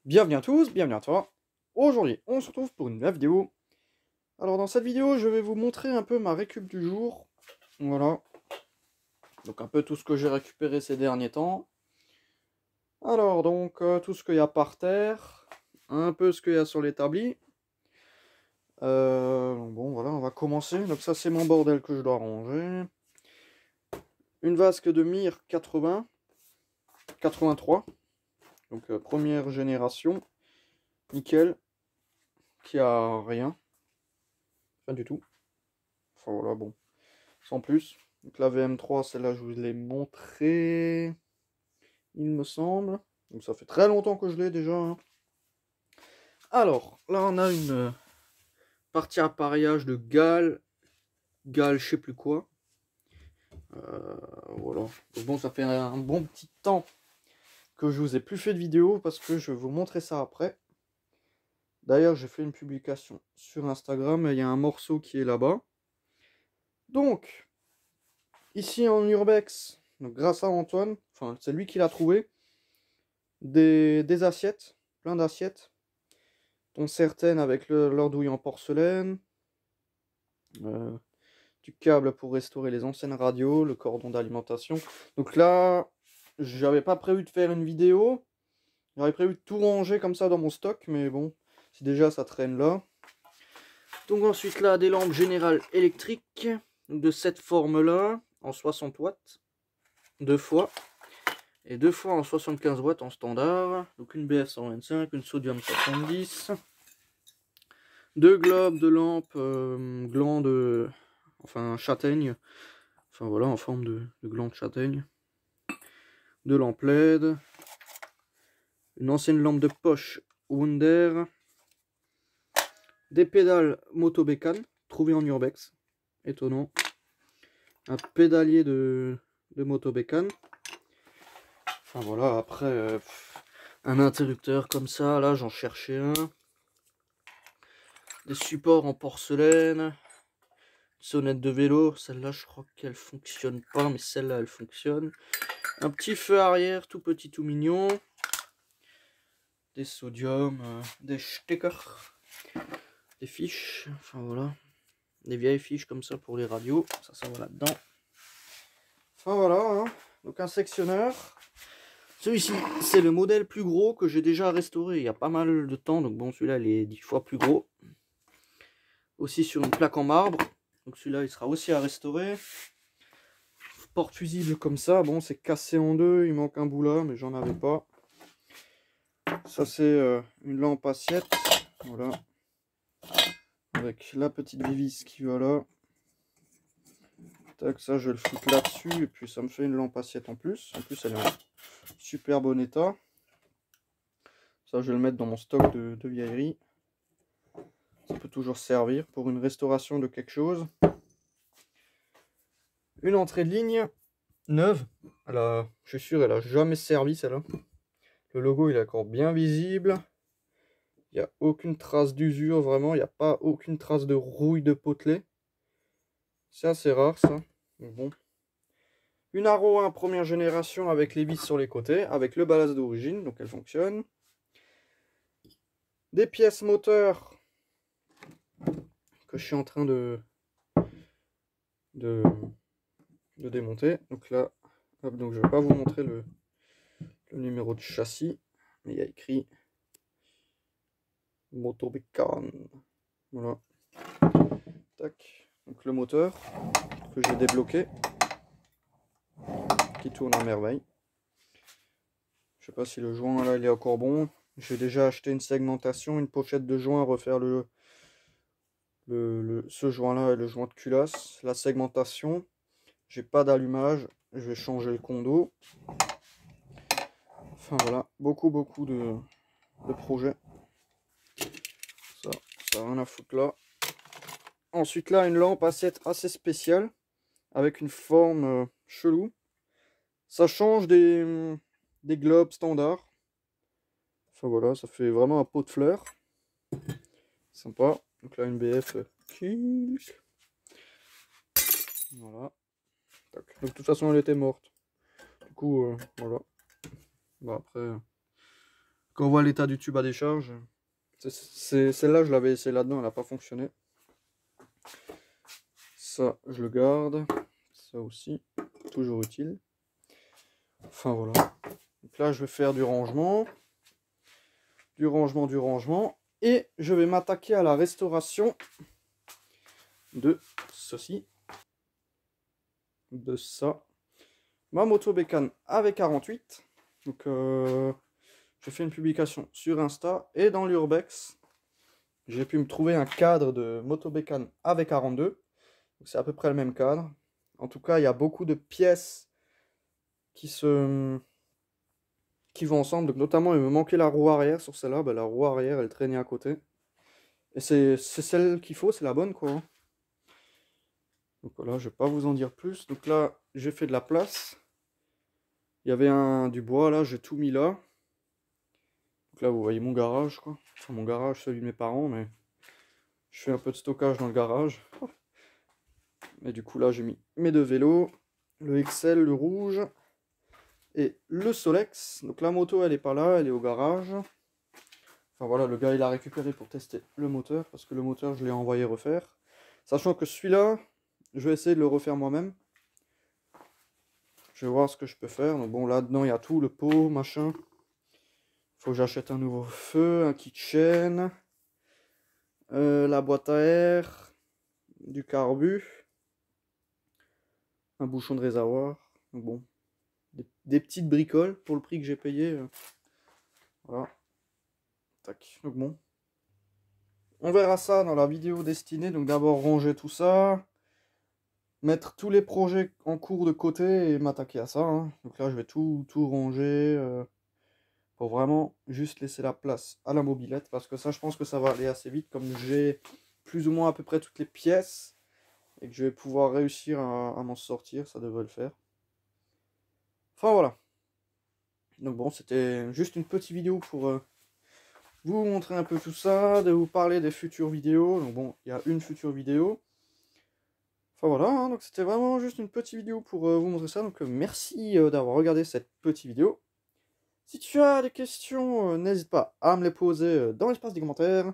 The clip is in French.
Bienvenue à tous, bienvenue à toi. Aujourd'hui, on se retrouve pour une nouvelle vidéo. Alors dans cette vidéo, je vais vous montrer un peu ma récup du jour. Voilà. Donc un peu tout ce que j'ai récupéré ces derniers temps. Alors donc tout ce qu'il y a par terre. Un peu ce qu'il y a sur l'établi. Bon voilà, on va commencer. Donc ça c'est mon bordel que je dois ranger. Une vasque de Mir 83. Donc première génération. Nickel. Qui a rien. Rien du tout. Enfin voilà, bon. Sans plus. Donc la VM3, celle-là, je vous l'ai montré, il me semble. Donc ça fait très longtemps que je l'ai déjà. Hein. Alors, là on a une partie appareillage de Gall, je sais plus quoi. Voilà. Donc bon, ça fait un bon petit temps que je vous ai plus fait de vidéo parce que je vais vous montrer ça après. D'ailleurs, j'ai fait une publication sur Instagram, il y a un morceau qui est là-bas. Donc, ici en Urbex, donc grâce à Antoine, enfin c'est lui qui l'a trouvé, des assiettes, plein d'assiettes, dont certaines avec l'ordouille en porcelaine, du câble pour restaurer les anciennes radios, le cordon d'alimentation. Donc là, j'avais pas prévu de faire une vidéo, j'avais prévu de tout ranger comme ça dans mon stock, mais bon, si déjà ça traîne là. Donc ensuite là, des lampes générales électriques, de cette forme-là, en 60 watts, deux fois. Et deux fois en 75 watts en standard. Donc une BF 125, une sodium 70. Deux globes de lampes gland de... Enfin châtaigne. Enfin voilà, en forme de gland de châtaigne. Deux lampes LED. Une ancienne lampe de poche Wunder. Des pédales Moto Bécane, trouvées en Urbex. Étonnant. Un pédalier de Moto Bécane. Enfin voilà, après... un interrupteur comme ça, là j'en cherchais un. Des supports en porcelaine. Sonnette de vélo, celle-là je crois qu'elle fonctionne pas, mais celle-là elle fonctionne. Un petit feu arrière, tout petit, tout mignon. Des sodium, des stickers. Des fiches, enfin voilà. Des vieilles fiches comme ça pour les radios, ça va là-dedans. Enfin voilà, hein. Donc un sectionneur. Celui-ci, c'est le modèle plus gros que j'ai déjà restauré il y a pas mal de temps. Donc bon, celui-là, il est 10 fois plus gros. Aussi sur une plaque en marbre. Donc celui-là, il sera aussi à restaurer. Porte fusible comme ça. Bon, c'est cassé en deux. Il manque un bout là, mais j'en avais pas. Ça, c'est une lampe assiette. Voilà. Avec la petite Vivis qui va là. Tac, ça, je vais le foutre là-dessus. Et puis, ça me fait une lampe assiette en plus. En plus, elle est en super bon état. Ça, je vais le mettre dans mon stock de vieillerie. Ça peut toujours servir pour une restauration de quelque chose. Une entrée de ligne neuve. Je suis sûr, elle a jamais servi celle-là. Le logo, il est encore bien visible. Il n'y a aucune trace d'usure, vraiment. Il n'y a pas aucune trace de rouille de potelet. C'est assez rare, ça. Donc bon. Une Arrow 1 première génération avec les vis sur les côtés, avec le ballast d'origine, donc elle fonctionne. Des pièces moteurs que je suis en train de démonter. Donc là, hop, donc je ne vais pas vous montrer le numéro de châssis, mais il y a écrit Moto Bécane. Voilà. Tac. Donc le moteur que j'ai débloqué, qui tourne à merveille. Je sais pas si le joint là il est encore bon. J'ai déjà acheté une segmentation, une pochette de joint à refaire ce joint là et le joint de culasse. La segmentation, j'ai pas d'allumage, je vais changer le condo. Enfin voilà, beaucoup de projets. Ça n'a rien à foutre là. Ensuite là, une lampe assiette assez spéciale, avec une forme chelou. Ça change des globes standards. Enfin voilà, ça fait vraiment un pot de fleurs. Sympa. Donc là, une BF Kilk. Voilà. Donc de toute façon, elle était morte. Du coup, voilà. Bon, après, Quand on voit l'état du tube à décharge, celle-là, je l'avais essayé là-dedans, elle n'a pas fonctionné. Ça, je le garde. Ça aussi, toujours utile. Enfin voilà. Donc là, je vais faire du rangement. Du rangement, du rangement. Et je vais m'attaquer à la restauration de ceci. De ça. Ma moto bécane avec 48. Donc, j'ai fait une publication sur Insta et dans l'Urbex. J'ai pu me trouver un cadre de moto bécane avec 42. C'est à peu près le même cadre. En tout cas, il y a beaucoup de pièces qui vont ensemble. Donc, notamment, il me manquait la roue arrière sur celle-là. Ben, la roue arrière, elle traînait à côté. Et c'est celle qu'il faut, c'est la bonne, quoi. Donc voilà, je vais pas vous en dire plus. Donc là, j'ai fait de la place. Il y avait du bois, là, j'ai tout mis là. Donc là, vous voyez mon garage, quoi. Enfin, mon garage, celui de mes parents, mais je fais un peu de stockage dans le garage. Et du coup, là, j'ai mis mes deux vélos, le XL, le rouge, et le Solex. Donc la moto, elle est pas là, elle est au garage. Enfin voilà, le gars, il a récupéré pour tester le moteur, parce que le moteur, je l'ai envoyé refaire. Sachant que celui-là, je vais essayer de le refaire moi-même. Je vais voir ce que je peux faire. Donc bon, là-dedans, il y a tout, le pot, machin. Faut que j'achète un nouveau feu, un kit chaîne, la boîte à air, du carbu, un bouchon de réservoir. Donc bon, des petites bricoles pour le prix que j'ai payé. Voilà. Tac. Donc bon. On verra ça dans la vidéo destinée. Donc d'abord ranger tout ça. Mettre tous les projets en cours de côté et m'attaquer à ça. Hein. Donc là, je vais tout ranger. Pour vraiment juste laisser la place à la mobilette. Parce que ça, je pense que ça va aller assez vite. Comme j'ai plus ou moins à peu près toutes les pièces. Et que je vais pouvoir réussir à m'en sortir. Ça devrait le faire. Enfin voilà. Donc bon, c'était juste une petite vidéo pour vous montrer un peu tout ça. De vous parler des futures vidéos. Donc bon, il y a une future vidéo. Enfin voilà, hein, donc c'était vraiment juste une petite vidéo pour vous montrer ça. Donc merci d'avoir regardé cette petite vidéo. Si tu as des questions, n'hésite pas à me les poser dans l'espace des commentaires.